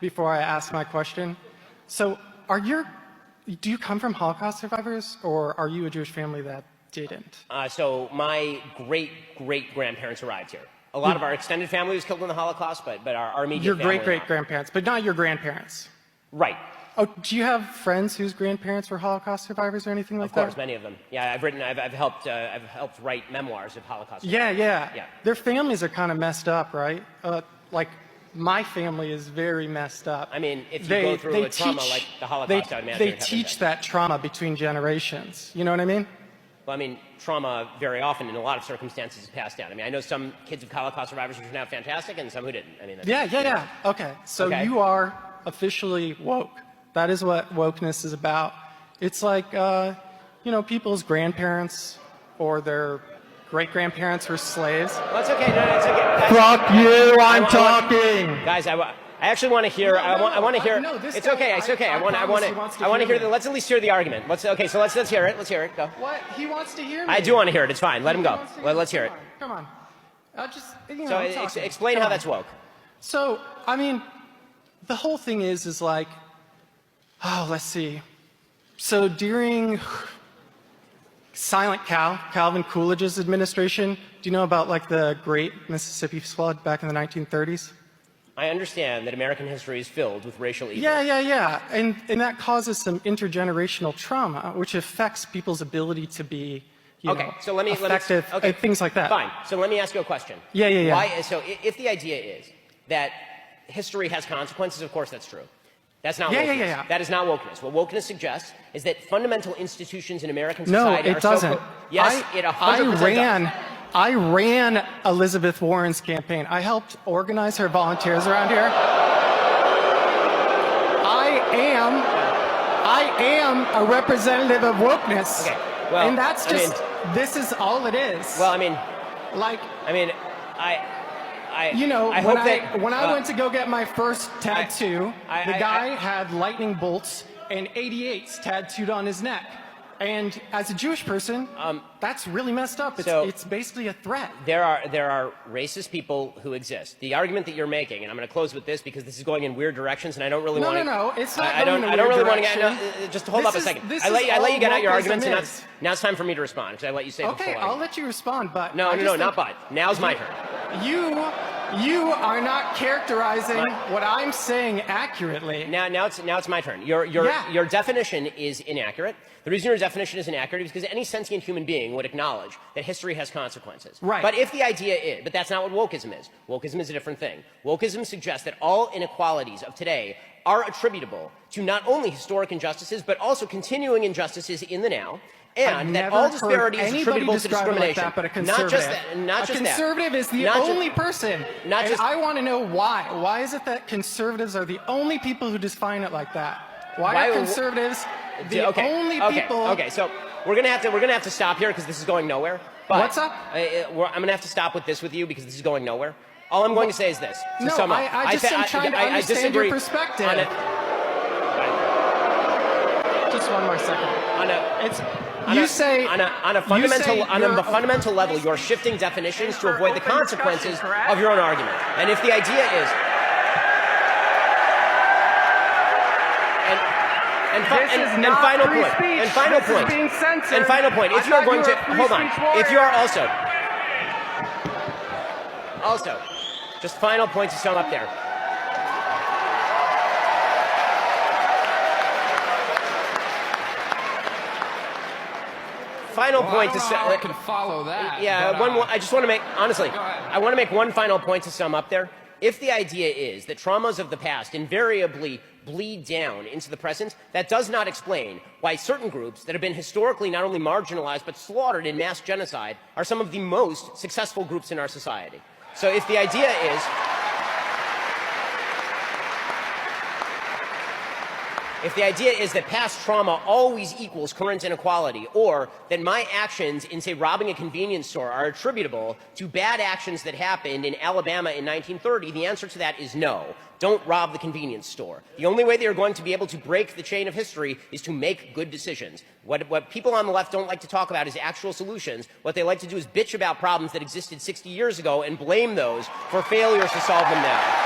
before I ask my question. So do you come from Holocaust survivors, or are you a Jewish family that didn't? So my great-great-grandparents arrived here. A lot of our extended family was killed in the Holocaust, but our immediate Your family great-great-grandparents, but not your grandparents. Right. Oh, do you have friends whose grandparents were Holocaust survivors or anything like that? Of course, many of them. Yeah, I've helped write memoirs of Holocaust survivors. Yeah. Their families are kind of messed up, right? Like, my family is very messed up. I mean, if you go through a trauma like the Holocaust, I would imagine they teach that trauma between generations. You know what I mean? Well, I mean, trauma very often in a lot of circumstances is passed down. I mean, I know some kids of Holocaust survivors who turned out fantastic and some who didn't. I mean, yeah. Okay, so you are officially woke. That is what wokeness is about. It's like, people's grandparents or their great-grandparents were slaves. Well, it's okay. No, it's okay. Guys, Fuck you! I'm talking. Guys, I actually want to hear. I want to hear. No, it's okay. It's okay. I want to hear. Let's at least hear the argument. Let's hear it. Let's hear it. Go. What? He wants to hear me. I do want to hear it. It's fine. Let him go. Let's hear it. Come on. I'll just. Explain how that's woke. So, I mean, the whole thing is like, let's see. So during Silent Calvin Coolidge's administration, do you know about like the Great Mississippi Flood back in the 1930s? I understand that American history is filled with racial evil. Yeah. And that causes some intergenerational trauma, which affects people's ability to be, effective, things like that. Fine. So let me ask you a question. Yeah. So if the idea is that history has consequences, of course that's true. That's not wokeness. Yeah. That is not wokeness. What wokeness suggests is that fundamental institutions in American society are so... No, it doesn't. Yes, it 100% does. I ran Elizabeth Warren's campaign. I helped organize her volunteers around here. I am a representative of wokeness. Okay, well, and that's just, this is all it is. Well, when I went to go get my first tattoo, the guy had lightning bolts and 88s tattooed on his neck. And as a Jewish person, that's really messed up. It's basically a threat. There are racist people who exist. The argument that you're making, and I'm going to close with this because this is going in weird directions, and I don't really want to. No, it's not. I don't really want to get. Just hold up a second. I let you get out your arguments, and now it's time for me to respond because I let you say the full argument. Okay, I'll let you respond, but no, not but. Now's my turn. You are not characterizing what I'm saying accurately. Now it's my turn. Your definition is inaccurate. The reason your definition is inaccurate is because any sentient human being would acknowledge that history has consequences. Right. But if the idea is, but that's not what wokeism is. Wokeism is a different thing. Wokeism suggests that all inequalities of today are attributable to not only historic injustices, but also continuing injustices in the now. And that all disparity is attributable to discrimination. Like that, but a conservative. Not just that. A conservative is the only person. And I want to know why. Why is it that conservatives are the only people who define it like that? Why are conservatives the only people? Okay, so we're gonna have to stop here because this is going nowhere. But what's up? I'm gonna have to stop with this with you because this is going nowhere. All I'm going to say is this. To sum up, I just am trying to understand your perspective. Just one more second. On a fundamental level, you're shifting definitions to avoid the consequences of your own argument. And if the idea is, and final point, if you are going to hold on, if you are also, just final point to sum up there. Final point to say. I can follow that. Yeah, I just want to make, honestly, I want to make one final point to sum up there. If the idea is that traumas of the past invariably bleed down into the present, that does not explain why certain groups that have been historically not only marginalized but slaughtered in mass genocide are some of the most successful groups in our society. So if the idea is, that past trauma always equals current inequality, or that my actions in, say, robbing a convenience store are attributable to bad actions that happened in Alabama in 1930, the answer to that is no. Don't rob the convenience store. The only way they are going to be able to break the chain of history is to make good decisions. What people on the left don't like to talk about is actual solutions. What they like to do is bitch about problems that existed 60 years ago and blame those for failures to solve them now.